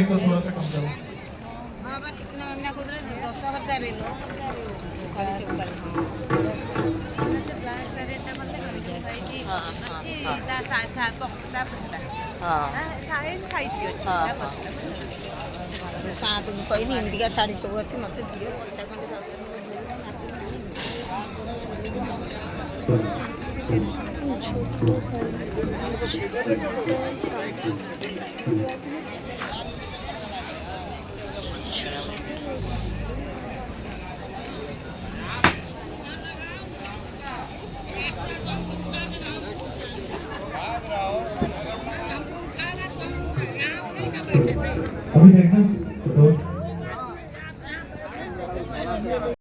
Mic को थोड़ा सा कम करो। हां बट कितना महीना खुद रे 10,000 लो सारी से ऊपर ब्लैक रेट मतलब अच्छी ता सा पकड़ा पछता हां साइज साइज हाँ, अच्छा सात कोई नहीं इंडिया साड़ी सब अच्छी मत दियो पैसा खंडे अभी देखना तो